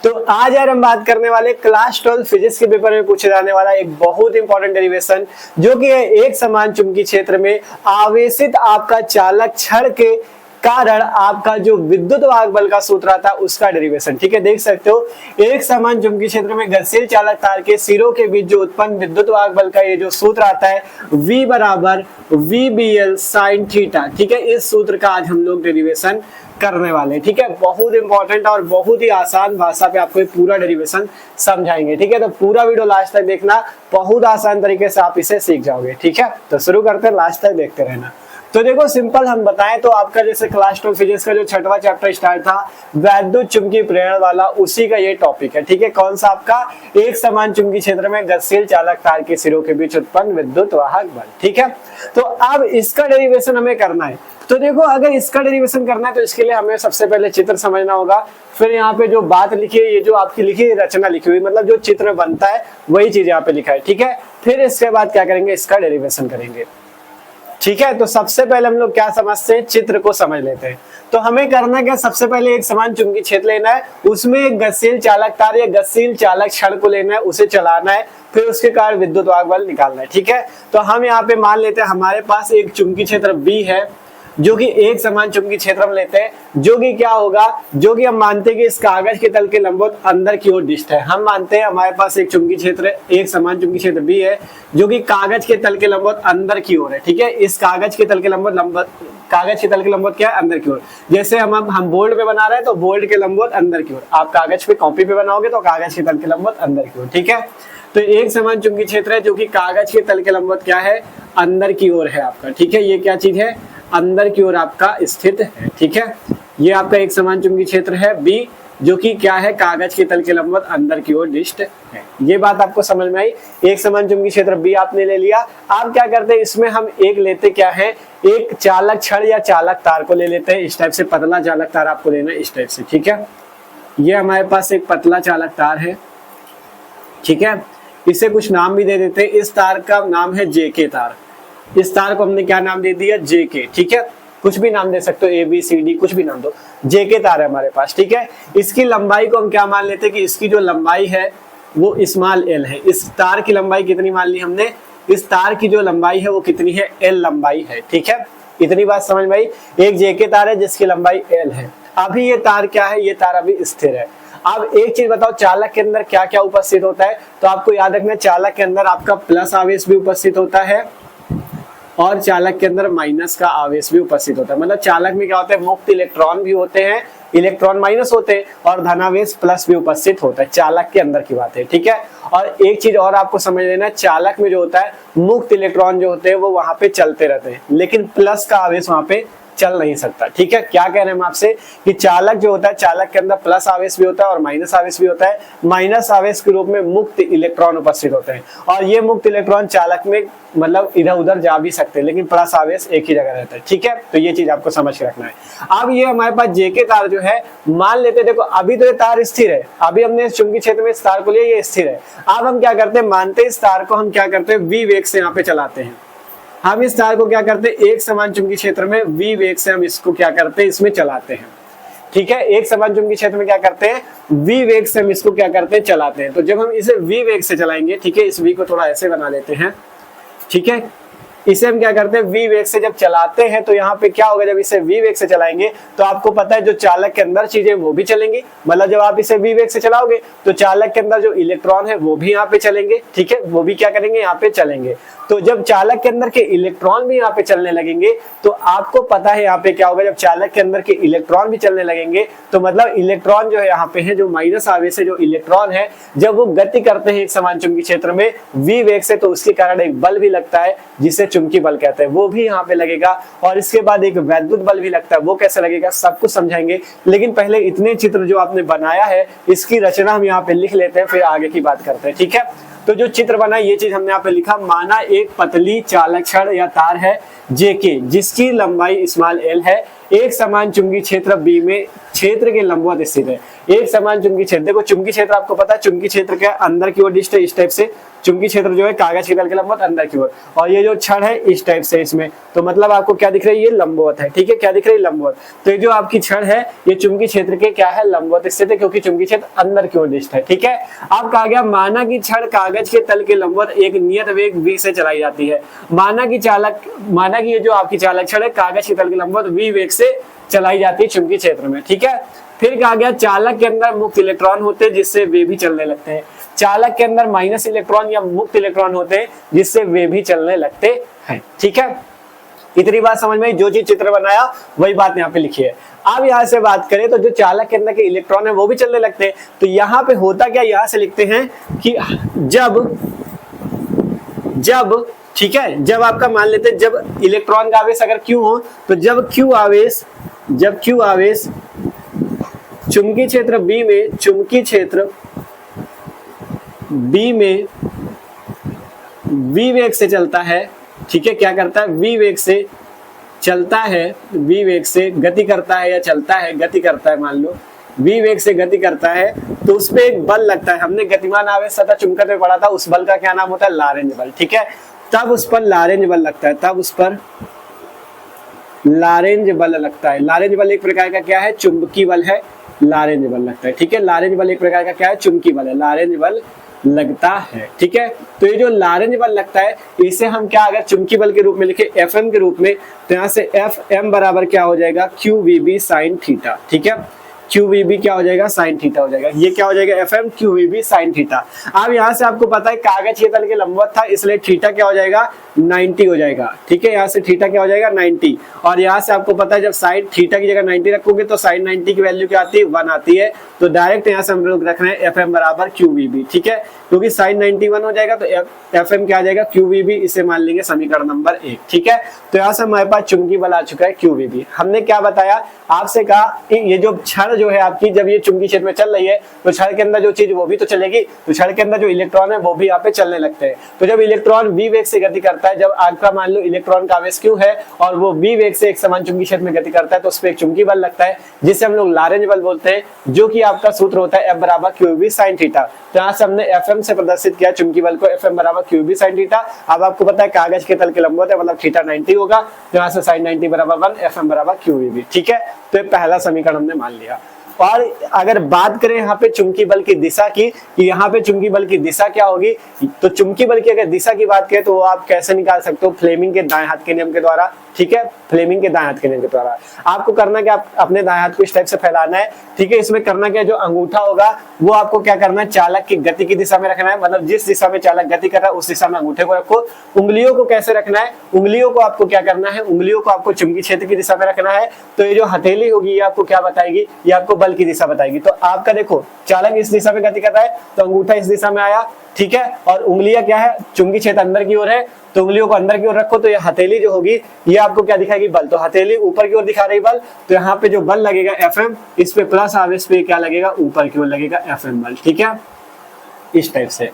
तो आज यार हम बात करने वाले क्लास 12 फिजिक्स के पेपर में पूछे जाने वाला एक बहुत इंपॉर्टेंट डेरिवेशन, जो कि है एक समान चुंबकीय क्षेत्र में आवेशित आपका चालक छड़ के कारण आपका जो विद्युत वाहक बल का सूत्र आता है उसका डेरिवेशन। ठीक है, देख सकते हो एक समान चुंबकीय क्षेत्र में गतिशील चालक तार के सिरों के बीच जो उत्पन्न विद्युत वाहक बल का ये जो सूत्र आता है V बराबर VBL sin थीटा। ठीक है, इस सूत्र का आज हम लोग डेरिवेशन करने वाले। ठीक है, बहुत इंपॉर्टेंट और बहुत ही आसान भाषा पे आपको पूरा डेरिवेशन समझाएंगे। ठीक है, तो पूरा वीडियो लास्ट तक देखना, बहुत आसान तरीके से आप इसे सीख जाओगे। ठीक है, तो शुरू करते हैं, लास्ट तक देखते रहना। तो देखो सिंपल हम बताएं तो आपका जैसे क्लास 12 फिजिक्स का जो 6वां चैप्टर स्टार्ट था वैद्युत चुंबकीय प्रेरण वाला, उसी का ये टॉपिक है। ठीक है, कौन सा आपका एक समान चुंबकीय क्षेत्र में गतिशील चालक तार के सिरों के बीच उत्पन्न विद्युत वाहक बल। ठीक है, तो अब इसका डेरिवेशन हमें करना है। तो देखो अगर इसका डेरिवेशन करना है तो इसके लिए हमें सबसे पहले चित्र समझना होगा, फिर यहाँ पे जो बात लिखी है, ये जो आपकी लिखी है रचना लिखी हुई, मतलब जो चित्र बनता है वही चीज यहाँ पे लिखा है। ठीक है, फिर इसके बाद क्या करेंगे, इसका डेरिवेशन करेंगे। ठीक है, तो सबसे पहले हम लोग क्या समझते हैं, चित्र को समझ लेते हैं। तो हमें करना क्या, सबसे पहले एक समान चुंबकीय क्षेत्र लेना है, उसमें एक गतिशील चालक तार या गतिशील चालक छड़ को लेना है, उसे चलाना है, फिर उसके कारण विद्युत वाहक बल निकालना है। ठीक है, तो हम यहाँ पे मान लेते हैं हमारे पास एक चुंबकीय क्षेत्र B है, जो कि एक समान चुंबकीय क्षेत्र हम लेते हैं, जो कि क्या होगा, जो कि हम मानते हैं कि इस कागज के तल के लंबवत अंदर की ओर डिस्ट है। हम मानते हैं हमारे पास एक चुंबकीय क्षेत्र, एक समान चुंबकीय क्षेत्र B है, जो कि कागज के तल के लंबवत अंदर की ओर है। ठीक है, इस कागज के तल के लंबवत कागज के तल के लंबवत क्या है, अंदर की ओर। जैसे हम बोर्ड पे बना रहे हैं तो बोर्ड के लंबवत अंदर की ओर, आप कागज पे कॉपी पे बनाओगे तो कागज के तल के लंबवत अंदर की ओर। ठीक है, तो एक समान चुंबकीय क्षेत्र है जो कि कागज के तल के लंबवत क्या है, अंदर की ओर है आपका। ठीक है, ये क्या चीज है, अंदर की ओर आपका स्थित है। ठीक है, ये आपका एक समान चुंबकीय क्षेत्र है B, जो कि क्या है, कागज के तल के लंबवत अंदर की ओर डिस्ट है। ये बात आपको समझ में आई। एक समान चुंबकीय क्षेत्र B आपने ले लिया। आप क्या करते हैं, इसमें हम एक लेते क्या है, एक चालक छड़ या चालक तार को ले लेते हैं। इस टाइप से पतला चालक तार आपको लेना है, इस टाइप से। ठीक है, ये हमारे पास एक पतला चालक तार है। ठीक है, इसे कुछ नाम भी दे देते हैं। इस तार का नाम है JK तार। इस तार को हमने क्या नाम दे दिया, JK। ठीक है, कुछ भी नाम दे सकते हो, ABCD कुछ भी नाम दो, JK तार है हमारे पास। ठीक है, इसकी लंबाई को हम क्या मान लेते हैं कि इसकी जो लंबाई है वो स्मॉल l है। इस तार की लंबाई कितनी मान ली हमने, इस तार की जो लंबाई है वो कितनी है, L लंबाई है। ठीक है, इतनी बात समझ में आई। एक JK तार है जिसकी लंबाई L है। अभी ये तार क्या है, ये तार अभी स्थिर है। अब एक चीज बताओ, चालक के अंदर क्या क्या उपस्थित होता है, तो आपको याद रखना चालक के अंदर आपका प्लस आवेश भी उपस्थित होता है और चालक के अंदर माइनस का आवेश भी उपस्थित होता है। मतलब चालक में क्या होता है, मुक्त इलेक्ट्रॉन भी होते हैं, इलेक्ट्रॉन माइनस होते हैं, और धनावेश प्लस भी उपस्थित होता है। चालक के अंदर की बात है। ठीक है, और एक चीज और आपको समझ लेना है, चालक में जो होता है मुक्त इलेक्ट्रॉन जो होते हैं वो वहां पे चलते रहते हैं, लेकिन प्लस का आवेश वहां पे चल नहीं सकता। ठीक है, क्या कह रहे हैं हम आपसे कि चालक जो होता है, चालक के अंदर प्लस आवेश भी होता है और माइनस आवेश भी होता है। माइनस आवेश के रूप में मुक्त इलेक्ट्रॉन उपस्थित होते हैं, और ये मुक्त इलेक्ट्रॉन चालक में मतलब इधर उधर जा भी सकते हैं, लेकिन प्लस आवेश एक ही जगह रहता है। ठीक है, तो ये चीज आपको समझ के रखना है। अब ये हमारे पास JK तार जो है, मान लेते देखो अभी तो ये तार स्थिर है, अभी हमने इस चुंबकीय क्षेत्र में इस तार को लिया, ये स्थिर है। अब हम क्या करते हैं, मानते हैं इस तार को हम क्या करते हैं, V वेग से यहाँ पे चलाते हैं। हम इस तार को क्या करते हैं, एक समान चुंबकीय क्षेत्र में V वेग से हम इसको क्या करते हैं, इसमें चलाते हैं। ठीक है, एक समान चुंबकीय क्षेत्र में क्या करते हैं, V वेग से हम इसको क्या करते हैं, चलाते हैं। तो जब हम इसे V वेग से चलाएंगे, ठीक है, इस V को थोड़ा ऐसे बना लेते हैं। ठीक है, इसे हम क्या करते हैं, V वेग से जब चलाते हैं तो यहाँ पे क्या होगा, जब इसे V वेग से चलाएंगे तो आपको पता है जो चालक के अंदर चीजें वो भी चलेंगी। मतलब जब आप इसे V वेग से चलाओगे तो चालक के अंदर जो इलेक्ट्रॉन है वो भी यहाँ पे चलेंगे। ठीक है, वो भी क्या करेंगे, यहाँ पे चलेंगे। तो जब चालक के अंदर के इलेक्ट्रॉन भी यहाँ पे चलने लगेंगे तो आपको पता है यहाँ पे क्या होगा, जब चालक के अंदर के इलेक्ट्रॉन भी चलने लगेंगे तो मतलब इलेक्ट्रॉन जो है यहाँ पे है, जो माइनस आवेश है, जो इलेक्ट्रॉन है, जब वो गति करते हैं एक समान चुंबकीय क्षेत्र में V वेग से, तो उसके कारण एक बल भी लगता है जिसे चुंबकीय बल कहते हैं, वो भी यहाँ पे लगेगा। और इसके बाद एक वैद्युत बल भी लगता है, वो कैसे लगेगा सब कुछ समझाएंगे। लेकिन पहले इतने चित्र जो आपने बनाया है इसकी रचना हम यहाँ पे लिख लेते हैं, फिर आगे की बात करते हैं। ठीक है, तो जो चित्र बना ये चीज हमने यहाँ पे लिखा, माना एक पतली चालक छड़ या तार है JK, जिसकी लंबाई स्मॉल l है, एक समान चुंबकीय क्षेत्र B में क्षेत्र के लंबवत स्थित है। एक समान चुंबकीय क्षेत्र, देखो चुंबकीय क्षेत्र आपको पता है, चुंबकीय क्षेत्र क्या अंदर की ओर डिस्ट है, इस टाइप से चुंबकीय क्षेत्र जो है कागज के तल के लंबवत अंदर की ओर, और ये जो छड़ है इस टाइप से इसमें, तो मतलब आपको क्या दिख रहा है, ये लंबवत है। ठीक है, क्या दिख रही है, लंबवत। तो ये जो आपकी छड़ है ये चुंबकीय क्षेत्र के क्या है, लंबवत स्थित है, क्योंकि चुंबकीय क्षेत्र अंदर की ओर डिस्ट है। ठीक है, अब कहा गया माना कि छड़ कागज के तल के लंबवत एक नियत वेग v से चलाई जाती है। माना कि ये जो आपकी चालक छड़ है कागज के तल के लंबवत v वेग से चलाई जाती है चुंबकीय क्षेत्र में। ठीक है, फिर कहा गया चालक के अंदर मुक्त इलेक्ट्रॉन होते हैं जिससे वे भी चलने लगते हैं। चालक के अंदर माइनस इलेक्ट्रॉन या मुक्त इलेक्ट्रॉन होते हैं जिससे वे भी चलने लगते हैं। ठीक है, इतनी बात समझ में, जो चीज चित्र बनाया वही बात यहाँ पे लिखी है। अब यहाँ से बात करें तो जो चालक के अंदर के इलेक्ट्रॉन है वो भी चलने लगते हैं। तो यहाँ पे होता क्या, यहाँ से लिखते हैं कि जब ठीक है, जब आपका मान लेते हैं जब इलेक्ट्रॉन का आवेश अगर Q हो, तो जब Q आवेश चुंबकीय क्षेत्र B में V वेग से चलता है। ठीक है, क्या करता है, V वेग से चलता है, V वेग से गति करता है या चलता है, गति करता है, मान लो V वेग से गति करता है, तो उस पे एक बल लगता है। हमने गतिमान आवेश सतह चुंबकत्व में पढ़ा था, उस बल का क्या नाम होता है, लारेंज बल। ठीक है, तब उस पर लारेंज बल लगता है, लारेंज बल लगता है। लारेंज बल एक प्रकार का क्या है, चुंबकीय बल है, लारेंज बल लगता है। ठीक है, लारेंज बल एक प्रकार का क्या है, चुंबकीय बल है, लारेंज बल लगता है। ठीक है, तो ये जो लारेंज बल लगता है इसे हम क्या अगर चुंबकीय बल के रूप में लिखे Fm के रूप में, तो यहाँ से Fm बराबर क्या हो जाएगा, QVB sin थीटा। ठीक है, QVB क्या हो जाएगा, sin थीटा हो जाएगा। ये क्या हो जाएगा, Fm QVB sin थीटा। अब यहाँ से आपको पता है कागज के तल के लंबवत था, इसलिए थीटा क्या हो जाएगा, 90 हो जाएगा। ठीक है, यहाँ से थीटा क्या हो जाएगा, 90, और यहाँ से आपको पता है जब साइन थीटा की जगह 90 रखोगे तो साइन 90 की वैल्यू क्या आती है, 1 आती है। तो डायरेक्ट यहाँ से हम लोग रख रहे हैं Fm बराबर QVB। ठीक है, क्योंकि साइन 91 हो जाएगा तो Fm क्या आ जाएगा, QVB, इसे मान लेंगे समीकरण नंबर 1। ठीक है, तो यहाँ से हमारे पास चुंबकीय बल आ चुका है QVB। हमने क्या बताया, आपसे कहा ये जो छड़ जो है आपकी, जब ये चुंबकीय क्षेत्र में चल रही है तो छड़ के अंदर जो चीज वो भी तो चलेगी, तो छड़ के अंदर जो इलेक्ट्रॉन है वो भी यहाँ पे चलने लगते हैं। तो जब इलेक्ट्रॉन v वेग से गति करता है, जब आपका मान लो इलेक्ट्रॉन का आवेश Q है और वो v वेग से एक समान चुंबकीय क्षेत्र में गति करता है, तो उस पर एक चुंबकीय बल लगता है जिसे हम लोग लारेंज बल बोलते हैं, जो कि आपका सूत्र होता है F बराबर QVB sin थीटा। तो यहाँ से हमने Fm से प्रदर्शित किया चुंबकीय बल को, Fm बराबर QVB sin थीटा। अब आपको पता है कागज के तल के लंबवत है, मतलब थीटा 90 होगा, तो यहाँ से sin 90 बराबर 1, Fm बराबर QVB। ठीक है, तो ये पहला समीकरण हमने मान लिया। और अगर बात करें यहाँ पे चुंबकीय बल की दिशा की, कि यहाँ पे चुंबकीय बल की दिशा क्या होगी, तो चुंबकीय बल की अगर दिशा की बात करें तो वो आप कैसे निकाल सकते हो, फ्लेमिंग के दाएं हाथ के नियम के द्वारा। ठीक है, फ्लेमिंग के दाएं हाथ के नियम के द्वारा आपको करना क्या, आप अपने दाएं हाथ को इस टाइप से फैलाना है। ठीक है, इसमें करना क्या, जो अंगूठा होगा वो आपको क्या करना है, चालक की गति की दिशा में रखना है, मतलब जिस दिशा में चालक गति कर रहा है उस दिशा में अंगूठे को रखो। उंगलियों को कैसे रखना है, उंगलियों को आपको क्या करना है, उंगलियों को आपको चुंबकीय क्षेत्र की दिशा में रखना है। तो ये जो हथेली होगी ये आपको क्या बताएगी, ये आपको बल की दिशा बताएगी। तो आपका देखो चालक इस दिशा में गति कर रहा है तो अंगूठा इस दिशा में आया। ठीक है, और उंगलियां क्या है, चुंबकीय क्षेत्र अंदर की ओर है, तो उंगलियों को अंदर की ओर रखो, तो ये हथेली जो होगी ये आपको क्या दिखाएगी, बल। तो हथेली ऊपर की ओर दिखा रही बल, तो यहाँ पे जो बल लगेगा Fm, इस पे प्लस आवेश पे क्या लगेगा, ऊपर की ओर लगेगा Fm बल। ठीक है, इस टाइप से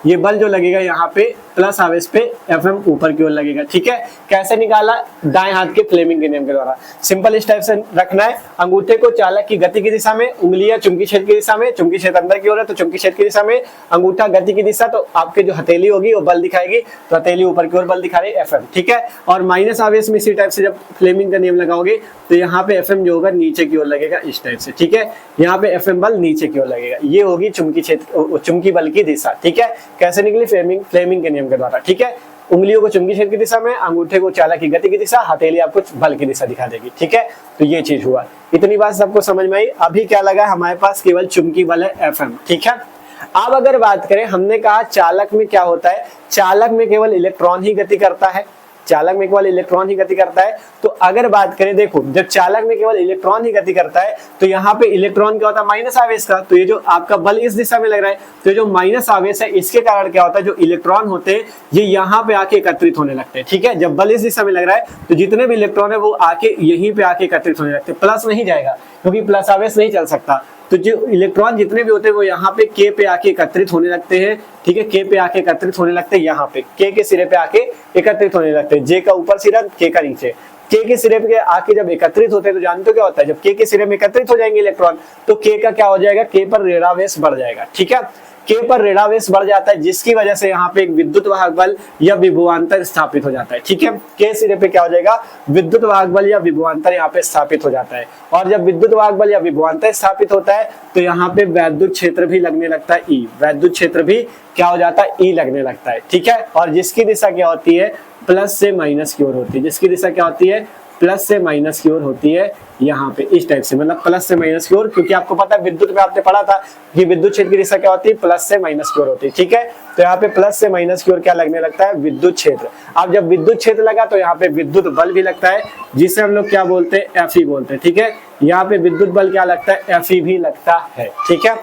ये बल जो लगेगा यहाँ पे प्लस आवेश पे Fm ऊपर की ओर लगेगा। ठीक है, कैसे निकाला, दाएं हाथ के फ्लेमिंग के नियम के द्वारा। सिंपल इस टाइप से रखना है, अंगूठे को चालक की गति की दिशा में, उंगलियां चुंबकीय क्षेत्र की दिशा में, चुंबकीय क्षेत्र अंदर की ओर है तो चुंबकीय क्षेत्र की दिशा में, अंगूठा गति की दिशा, तो आपके जो हथेली होगी वो बल दिखाएगी, तो हथेली ऊपर की ओर बल दिखा रही है Fm। ठीक है, और माइनस आवेश में इसी टाइप से जब फ्लेमिंग का नियम लगाओगे तो यहाँ पे Fm जो होगा नीचे की ओर लगेगा, इस टाइप से। ठीक है, यहाँ पे Fm बल नीचे की ओर लगेगा, ये होगी चुंबकीय क्षेत्र, चुंबकीय बल की दिशा। ठीक है, कैसे निकली, फ्लेमिंग के नियम के द्वारा। ठीक है, उंगलियों को चुंबकीय क्षेत्र की दिशा में, अंगूठे को चालक की गति की दिशा, हथेली आपको बल की दिशा दिखा देगी। ठीक है, तो ये चीज हुआ। इतनी बात सबको समझ में आई। अभी क्या लगा, हमारे पास केवल चुंबकीय बल है Fm। ठीक है, अब अगर बात करें, हमने कहा चालक में क्या होता है, चालक में केवल इलेक्ट्रॉन ही गति करता है, चालक में केवल इलेक्ट्रॉन ही गति करता है। तो अगर बात करें, देखो जब चालक में केवल इलेक्ट्रॉन ही गति करता है तो यहाँ पे इलेक्ट्रॉन क्या होता है, माइनस आवेश का। तो ये जो आपका बल इस दिशा में लग रहा है, तो ये जो माइनस आवेश है इसके कारण क्या होता है, जो इलेक्ट्रॉन होते हैं ये यहाँ पे आके एकत्रित होने लगते हैं। ठीक है, जब बल इस दिशा में लग रहा है तो जितने भी इलेक्ट्रॉन है वो आके यहीं पे आके एकत्रित होने लगते हैं, प्लस नहीं जाएगा क्योंकि प्लस आवेश नहीं चल सकता। तो जो इलेक्ट्रॉन जितने भी होते हैं वो यहाँ पे K पे आके एकत्रित होने लगते हैं। ठीक है, K पे आके एकत्रित होने लगते हैं, यहाँ पे K के सिरे पे आके एकत्रित होने लगते हैं, J का ऊपर सिरा, K का नीचे। के सिरे पे आके जब एकत्रित होते हैं तो जानते हो क्या होता है, जब के सिरे में एकत्रित हो जाएंगे इलेक्ट्रॉन तो के का क्या हो जाएगा, के पर ऋणावेश बढ़ जाएगा। ठीक है, के पर ऋणावेश बढ़ जाता है जिसकी वजह से यहाँ पे एक विद्युत वाहक बल या विभवांतर स्थापित हो जाता है। ठीक है, के सिरे पे क्या हो जाएगा, विद्युत वाहक बल या विभवांतर यहाँ पे स्थापित हो जाता है। और जब विद्युत वाहक बल या विभवांतर स्थापित होता है तो यहाँ पे वैद्युत क्षेत्र भी लगने लगता है ई, वैद्युत क्षेत्र भी क्या हो जाता है, ई लगने लगता है। ठीक है, और जिसकी दिशा क्या होती है, प्लस से माइनस की ओर होती है, जिसकी दिशा क्या होती है, प्लस से माइनस की ओर होती है यहाँ पे इस टाइप से, मतलब प्लस से माइनस की ओर, क्योंकि आपको पता है विद्युत में आपने पढ़ा था कि विद्युत क्षेत्र की दिशा क्या होती है, प्लस से माइनस की ओर होती है। ठीक है, तो यहाँ पे प्लस से माइनस की ओर क्या लगने लगता है, विद्युत क्षेत्र। अब जब विद्युत क्षेत्र लगा तो यहाँ पे विद्युत बल भी लगता है जिसे हम लोग क्या बोलते हैं, एफ बोलते हैं। ठीक है, यहाँ पे विद्युत बल क्या लगता है, एफ भी लगता है। ठीक है,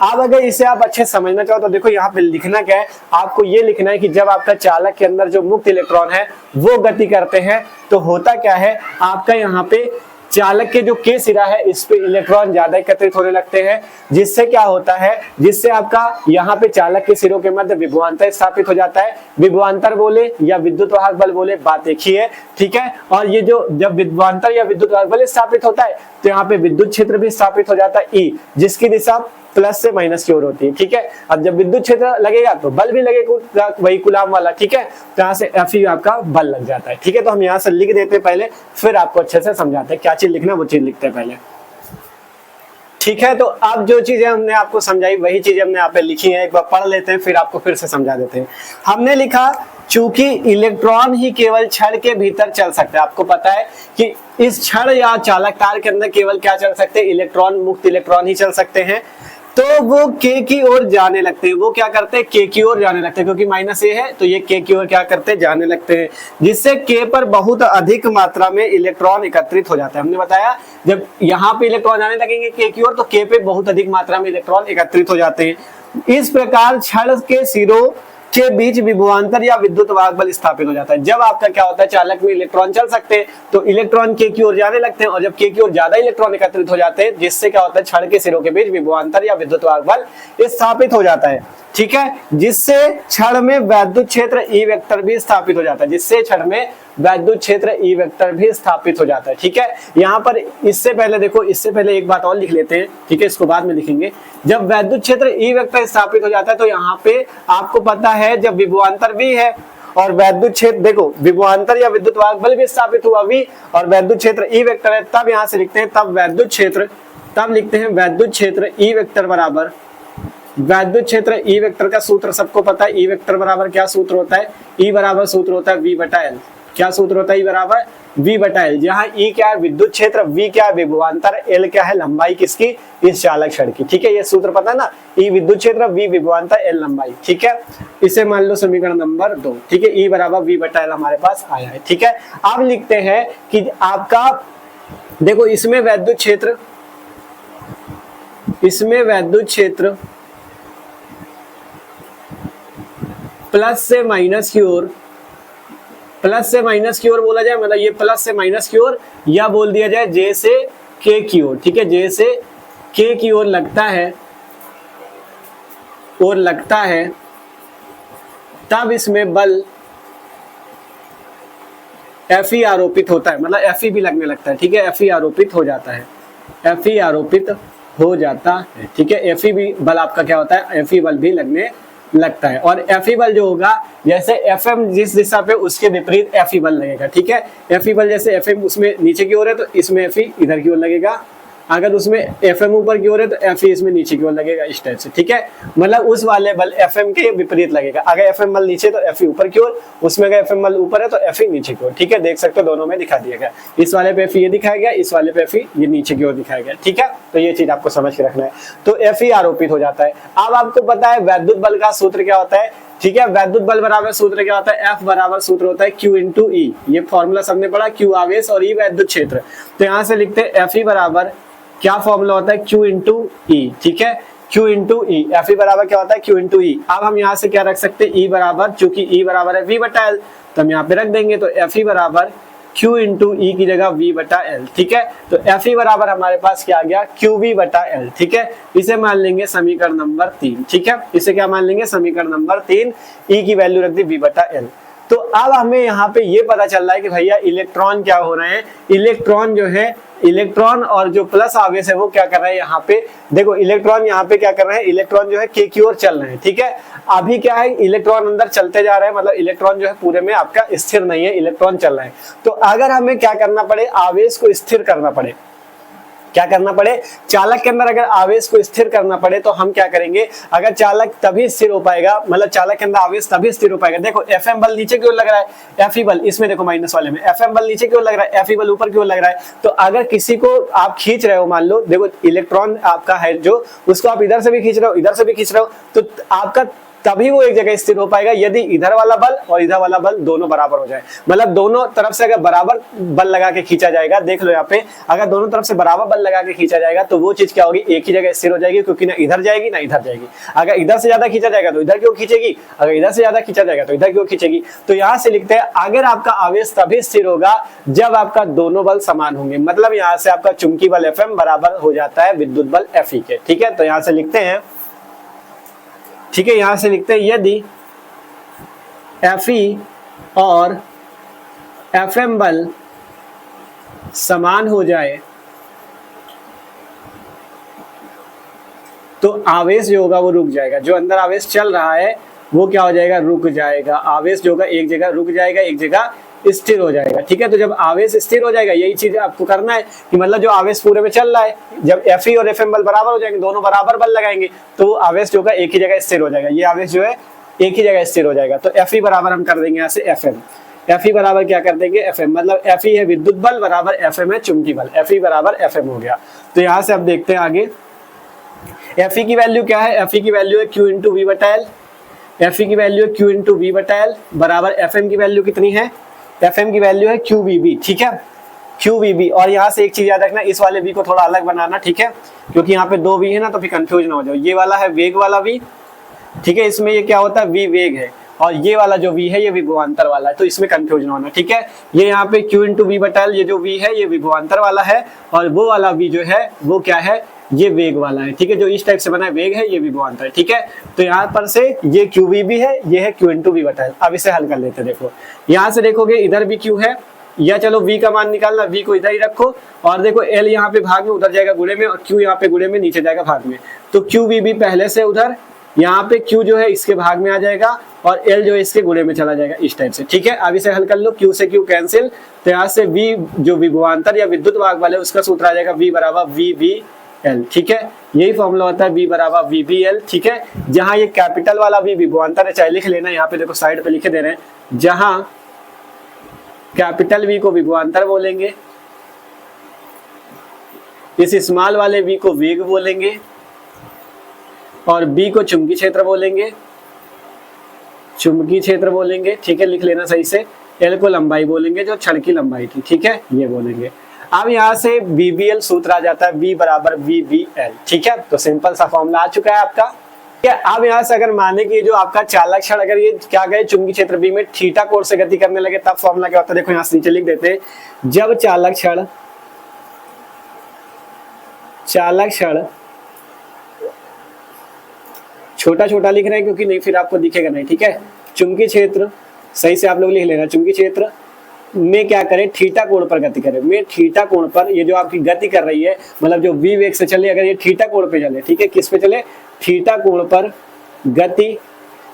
अब अगर इसे आप अच्छे समझना चाहो तो देखो यहाँ पे लिखना क्या है, आपको ये लिखना है कि जब आपका चालक के अंदर जो मुक्त इलेक्ट्रॉन है वो गति करते हैं तो होता क्या है, आपका यहाँ पे चालक के जो के सिरा है इस पे इलेक्ट्रॉन ज्यादा एकत्रित होने लगते हैं, जिससे क्या होता है, जिससे आपका यहाँ पे चालक के सिरों के मध्य विभवांतर स्थापित हो जाता है। विभवांतर बोले या विद्युत वाहक बल बोले, बात एक ही है। ठीक है, और ये जो जब विभवांतर या विद्युत वाहक बल स्थापित होता है तो यहाँ पे विद्युत क्षेत्र भी स्थापित हो जाता है ई, जिसकी दिशा प्लस से माइनस की ओर होती है। ठीक है, अब जब विद्युत क्षेत्र लगेगा तो बल भी लगेगा वही कूलाम वाला। ठीक है, तो यहाँ से एफ आपका बल लग जाता है। ठीक है, तो हम यहाँ से लिख देते हैं पहले, फिर आपको अच्छे से समझाते हैं क्या चीज लिखना है वो चीज लिखते हैं पहले। ठीक है, तो अब जो चीजें हमने आपको समझाई वही चीजें हमने यहाँ पे लिखी है, एक बार पढ़ लेते हैं फिर आपको फिर से समझा देते हैं। हमने लिखा चूंकि इलेक्ट्रॉन ही केवल छड़ के भीतर चल सकता है, आपको पता है कि इस छड़ या चालक तार के अंदर केवल क्या चल सकते हैं, इलेक्ट्रॉन, मुक्त इलेक्ट्रॉन ही चल सकते हैं, तो वो के की ओर जाने लगते हैं। वो क्या करते हैं, के की ओर जाने लगते हैं, क्योंकि माइनस ए है तो ये के की ओर क्या करते हैं, जाने लगते हैं, जिससे के पर बहुत अधिक मात्रा में इलेक्ट्रॉन एकत्रित हो जाता है। हमने बताया जब यहाँ पे इलेक्ट्रॉन जाने लगेंगे के की ओर तो के पे बहुत अधिक मात्रा में इलेक्ट्रॉन एकत्रित हो जाते हैं। इस प्रकार छड़ के सिरों के बीच विभवांतर या विद्युत वाहक बल स्थापित हो जाता है। जब आपका क्या होता है, चालक में इलेक्ट्रॉन चल सकते हैं तो इलेक्ट्रॉन के की ओर जाने लगते हैं, और जब के की ओर ज्यादा इलेक्ट्रॉन एकत्रित हो जाते हैं जिससे क्या होता है, छड़ के सिरों के बीच विभवांतर या विद्युत वाहक बल स्थापित हो जाता है। ठीक है, जिससे छड़ में वैद्युत क्षेत्र ई वेक्टर भी स्थापित हो जाता है, जिससे छड़ में वैद्युत क्षेत्र ई वेक्टर भी स्थापित हो जाता है। ठीक है, यहाँ पर इससे पहले देखो, इससे पहले एक बात और लिख लेते हैं। ठीक है, इसको बाद में लिखेंगे। जब वैद्युत क्षेत्र ई वेक्टर स्थापित हो जाता है तो यहाँ पे आपको पता है जब विभवांतर भी है और वैद्युत क्षेत्र, देखो विभवांतर या विद्युत वाहक बल भी स्थापित हुआ भी और वैद्युत क्षेत्र ई वेक्टर है, तब यहाँ से लिखते हैं, तब वैद्युत क्षेत्र, तब लिखते हैं वैद्युत क्षेत्र ई वेक्टर बराबर, वैद्युत क्षेत्र ई वेक्टर का सूत्र सबको पता है, ई वेक्टर बराबर क्या सूत्र होता है, ई बराबर सूत्र होता है वी बटा एल। क्या सूत्र होता है, ई बराबर वी बटा एल, जहाँ ई क्या है विद्युत क्षेत्र, वी क्या है विभवांतर, एल क्या है लंबाई किसकी, इस चालक छड़ की। ठीक है, ये सूत्र पता है ना, ई विद्युत क्षेत्र, वी विभवांतर, एल लंबाई। ठीक है, इसे मान लो समीकरण नंबर 2। ठीक है, ई बराबर वी बटा एल हमारे पास आया है। ठीक है, अब लिखते हैं कि आपका देखो इसमें वैद्युत क्षेत्र, इसमें वैद्युत क्षेत्र प्लस से माइनस की ओर, प्लस से माइनस की ओर बोला जाए, मतलब ये प्लस से माइनस की ओर, या बोल दिया जाए जे से के की ओर। ठीक है, जे से के की ओर लगता है और लगता है, तब इसमें बल एफ ई आरोपित होता है, मतलब एफ ई भी लगने लगता है। ठीक है, एफ ई आरोपित हो जाता है, एफ ई आरोपित हो जाता है। ठीक है, एफ ई भी बल आपका क्या होता है, एफ ई बल भी लगने लगता है। और एफ ई बल जो होगा, जैसे एफ एम जिस दिशा पे उसके विपरीत एफ ई बल लगेगा। ठीक है, एफ ई बल जैसे एफ एम उसमें नीचे की ओर है तो इसमें एफ ई इधर की ओर लगेगा, अगर उसमें एफ एम ऊपर की ओर है तो एफ ई इसमें नीचे की ओर लगेगा, इस टाइप से। ठीक है, मतलब उस वाले बल एफ एम के विपरीत लगेगा, अगर एफ एम बल नीचे तो एफ ई ऊपर की ओर, उसमें अगर एफ एम बल ऊपर है तो एफ ई नीचे की ओर। ठीक है, देख सकते हो दोनों में दिखा दिया गया, इस वाले पे एफ ई ये दिखाया गया, इस वाले पे एफ ई ये नीचे की ओर दिखाया गया। ठीक है, तो ये चीज आपको समझ के रखना है। तो एफ ई आरोपित हो जाता है। अब आपको पता है वैद्युत बल का सूत्र क्या होता है। ठीक है, वैद्युत बल बराबर सूत्र क्या होता है, एफ बराबर सूत्र होता है क्यू इंटू ई। ये फॉर्मूला सबने पढ़ा, क्यू आवेश और ई वैद्युत क्षेत्र। तो यहाँ से लिखते हैं एफ ई बराबर क्या फॉर्मूला होता है, क्यू इंटू ई। ठीक है, क्यू इंटू ई, एफ ई बराबर क्या होता है, क्यू इंटू ई। अब हम यहाँ से क्या रख सकते हैं, ई बराबर, चूंकि ई बराबर है वी बटा एल तो हम यहाँ पे रख देंगे, तो एफ ई बराबर क्यू इंटू ई की जगह वी बटा एल। ठीक है, तो एफ ई बराबर हमारे पास क्या आ गया, क्यू वी बटा एल। ठीक है, इसे मान लेंगे समीकरण नंबर 3। ठीक है, इसे क्या मान लेंगे, समीकरण नंबर 3, ई की वैल्यू रख दी वी बटा एल। तो अब हमें यहाँ पे ये पता चल रहा है कि भैया इलेक्ट्रॉन क्या हो रहे हैं, इलेक्ट्रॉन जो है, इलेक्ट्रॉन और जो प्लस आवेश है वो क्या कर रहे हैं यहाँ पे, देखो इलेक्ट्रॉन यहाँ पे क्या कर रहे हैं, इलेक्ट्रॉन जो है के की ओर चल रहे हैं, ठीक है। अभी क्या है, इलेक्ट्रॉन अंदर चलते जा रहे हैं, मतलब इलेक्ट्रॉन जो है पूरे में आपका स्थिर नहीं है, इलेक्ट्रॉन चल रहे हैं। तो अगर हमें क्या करना पड़े, आवेश को स्थिर करना पड़े, क्या करना पड़े, चालक के अंदर अगर आवेश को स्थिर करना पड़े तो हम क्या करेंगे, अगर चालक तभी स्थिर हो पाएगा, मतलब चालक के अंदर आवेश तभी स्थिर हो पाएगा। देखो एफएम बल नीचे क्यों लग रहा है, एफई बल इसमें देखो माइनस वाले में एफएम बल नीचे क्यों लग रहा है, एफई बल ऊपर क्यों लग रहा है। तो अगर किसी को आप खींच रहे हो, मान लो देखो इलेक्ट्रॉन आपका है जो, उसको आप इधर से भी खींच रहे हो, इधर से भी खींच रहे हो, तो आपका तभी वो एक जगह स्थिर हो पाएगा यदि इधर वाला बल और इधर वाला बल दोनों बराबर हो जाए। मतलब दोनों तरफ से अगर बराबर बल लगा के खींचा जाएगा, देख लो यहाँ पे, अगर दोनों तरफ से बराबर बल लगा के खींचा जाएगा तो वो चीज क्या होगी, एक ही जगह स्थिर हो जाएगी, क्योंकि ना इधर जाएगी ना इधर जाएगी। अगर इधर से ज्यादा खींचा जाएगा तो इधर क्यों खींचेगी, अगर इधर से ज्यादा खींचा जाएगा तो इधर क्यों खींचेगी। तो यहाँ से लिखते हैं, अगर आपका आवेश तभी स्थिर होगा जब आपका दोनों बल समान होंगे। मतलब यहाँ से आपका चुंबकीय बल एफएम बराबर हो जाता है विद्युत बल एफई के, ठीक है। तो यहाँ से लिखते हैं, ठीक है, यहां से लिखते हैं, यदि एफई और एफएम बल समान हो जाए तो आवेश जो होगा वो रुक जाएगा, जो अंदर आवेश चल रहा है वो क्या हो जाएगा, रुक जाएगा। आवेश जो होगा एक जगह रुक जाएगा, एक जगह स्थिर हो जाएगा, ठीक है। तो जब आवेश स्थिर हो जाएगा, यही चीज आपको करना है कि मतलब जो आवेश पूरे में चल रहा है, जब एफई और एफएम बल बराबर हो जाएंगे, दोनों बराबर बल लगाएंगे, तो आवेश जो होगा एक ही जगह स्थिर हो जाएगा, ये आवेश जो है एक ही जगह स्थिर हो जाएगा। तो एफई बराबर हम कर देंगे यहाँ से एफएम, एफई बराबर क्या कर देंगे, एफएम, मतलब एफई है विद्युत बल बराबर एफएम है चुंबकीय बल, एफई बराबर एफएम हो गया। तो यहाँ से अब देखते हैं आगे, एफई की वैल्यू क्या है, एफई की वैल्यू है क्यू इंटू वी बटा एल, एफई की वैल्यू है क्यू इंटू वी बटा एल बराबर एफएम की वैल्यू कितनी है, एफएम की वैल्यू है क्यू वी बी, ठीक है, क्यू वी बी। और यहाँ से एक चीज याद रखना, इस वाले वी को थोड़ा अलग बनाना, ठीक है, क्योंकि यहाँ पे दो वी है ना, तो फिर कंफ्यूज ना हो जाओ। ये वाला है वेग वाला वी, ठीक है, इसमें ये क्या होता है, वी वेग है, और ये वाला जो वी है ये विभवांतर वाला है, तो इसमें कंफ्यूज ना होना, ठीक है। ये यहाँ पे क्यू इंटू वी बटा एल, ये जो वी है ये विभवांतर वाला है, और वो वाला वी जो है वो क्या है, ये वेग वाला है, ठीक है, जो इस टाइप से बना है वेग है, ये विभवांतर है, ठीक है। तो यहाँ पर से ये क्यू वी भी है, ये है क्यू इंटू वी बटा एल। अब इसे हल कर लेते हैं, देखो यहाँ से देखोगे इधर भी क्यू है, या चलो v का मान निकालना, v को इधर ही रखो, और देखो l यहाँ पे भाग में उधर जाएगा गुणे में, और q यहाँ पे गुणे में नीचे जाएगा भाग में, तो क्यू वी भी पहले से उधर, यहाँ पे q जो है इसके भाग में आ जाएगा, और l जो है इसके गुणे में चला जाएगा, इस टाइप से, ठीक है। अब इसे हल कर लो, q से q कैंसिल, तो यहाँ से v जो विभवांतर या विद्युत वाहक बल है उसका सूत्र आ जाएगा v बराबर v v l, ठीक है। यही फॉर्मूला होता है v बराबर v v l, ठीक है। जहां ये कैपिटल वाला v विभवांतर है, चाहे लिख लेना, यहाँ पे देखो साइड पे लिखे दे रहे हैं, जहां कैपिटल V को विभवांतर बोलेंगे, इस स्मॉल वाले V को वेग बोलेंगे, और B को चुंबकीय क्षेत्र बोलेंगे, चुंबकीय क्षेत्र बोलेंगे, ठीक है, लिख लेना सही से। L को लंबाई बोलेंगे, जो क्षण की लंबाई थी, ठीक है, ये बोलेंगे। अब यहाँ से VBL सूत्र आ जाता है, V बराबर VBL, ठीक है। तो सिंपल सा फॉर्मूला आ चुका है आपका। अब यहाँ से अगर माने कि जो आपका चालक क्षण अगर ये क्या गए चुंबकीय क्षेत्र बी में थीटा कोण से गति करने लगे, तब फॉर्मूला क्या होता है, देखो यहाँ से नीचे लिख देते हैं, जब चालक क्षण छोटा छोटा लिख रहे हैं क्योंकि नहीं फिर आपको दिखेगा नहीं, ठीक है। चुंबकीय क्षेत्र सही से आप लोग लिख लेना, चुंबकीय क्षेत्र में क्या करे, थीटा कोण पर गति करे, में थीटा कोण पर ये जो आपकी गति कर रही है, मतलब जो v वेग से चले, अगर ये थीटा कोण पे चले, ठीक है, किस पे चले, थीटा कोण पर गति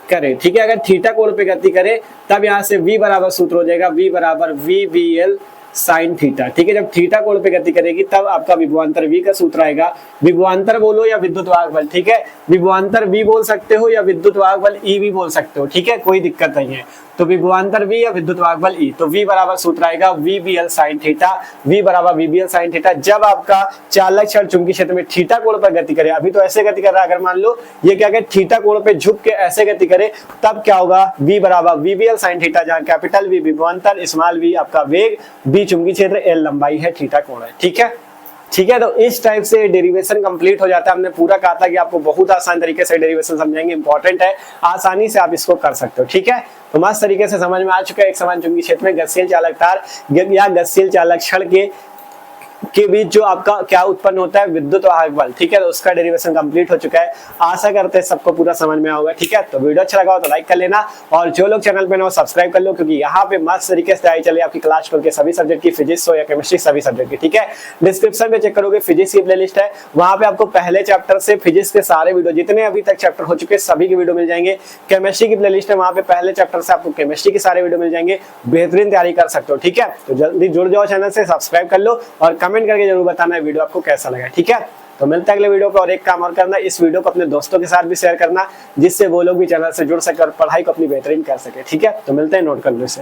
करे, ठीक है। अगर थीटा कोण पे गति करे तब यहाँ से v बराबर सूत्र हो जाएगा, v बराबर v v l sine theta, ठीक है। जब थीटा कोण पे गति करेगी तब आपका विभवांतर v का सूत्र आएगा। विभवांतर बोलो या विद्युत वाहक बल, ठीक है, विभवांतर v बोल सकते हो या विद्युत वाहक बल e भी बोल सकते हो, ठीक है, कोई दिक्कत नहीं है। तो विभवांतर v या विद्युत वाहक बल e, तो v बराबर सूत्र आएगा VBL साइन थीटा, v बराबर VBL साइन थीटा। जब आपका चालक क्षण चुंबकीय क्षेत्र में थीटा कोण पर गति करे, अभी तो ऐसे गति कर रहा है, अगर मान लो ये क्या करे, थीटा कोण पे झुक के ऐसे गति करे, तब क्या होगा, v बराबर VBL साइन थीटा, जहाँ कैपिटल V विभवांतर, स्मॉल v आपका वेग, b चुंबकीय क्षेत्र, l लंबाई है, थीटा कोण है, ठीक है, ठीक है। तो इस टाइप से डेरिवेशन कंप्लीट हो जाता है। हमने पूरा कहा था कि आपको बहुत आसान तरीके से डेरिवेशन समझाएंगे, इंपॉर्टेंट है, आसानी से आप इसको कर सकते हो, ठीक है। तो मस्त तरीके से समझ में आ चुका है। एक समान चुंबकीय क्षेत्र में गतिशील चालक तार या गतिशील चालक क्षण के के बीच जो आपका क्या उत्पन्न होता है, विद्युत वाहक बल। ठीक है, तो उसका डेरिवेशन कंप्लीट हो चुका है। आशा करते हैं सबको पूरा समझ में होगा। ठीक है, तो वीडियो अच्छा लगा हो तो लाइक कर लेना, और जो लोग चैनल पे ना हो सब्सक्राइब कर लो, क्योंकि यहाँ पे मस्त तरीके से तैयारी चले आपकी क्लास 12 के सभी सब्जेक्ट की, फिजिक्स हो या केमिस्ट्री, सभी सब्जेक्ट की। ठीक है, डिस्क्रिप्शन में चेक करोगे फिजिक्स की प्लेलिस्ट है, वहां पे आपको पहले चैप्टर से फिजिक्स के सारे वीडियो, जितने अभी तक चैप्टर हो चुके सभी के वीडियो मिल जाएंगे। केमिस्ट्री की प्लेलिस्ट है, वहां पे पहले चैप्टर से आपको केमिस्ट्री के सारे वीडियो मिल जाएंगे। बेहतरीन तैयारी कर सकते हो। ठीक है, तो जल्दी जुड़ जाओ चैनल से, सब्सक्राइब कर लो और कमेंट करके जरूर बताना वीडियो आपको कैसा लगा। ठीक है, तो मिलता है अगले वीडियो पे। और एक काम और करना, इस वीडियो को अपने दोस्तों के साथ भी शेयर करना, जिससे वो लोग भी चैनल से जुड़ सके और पढ़ाई को अपनी बेहतरीन कर सके। ठीक है, तो मिलते हैं, नोट कर लो इसे।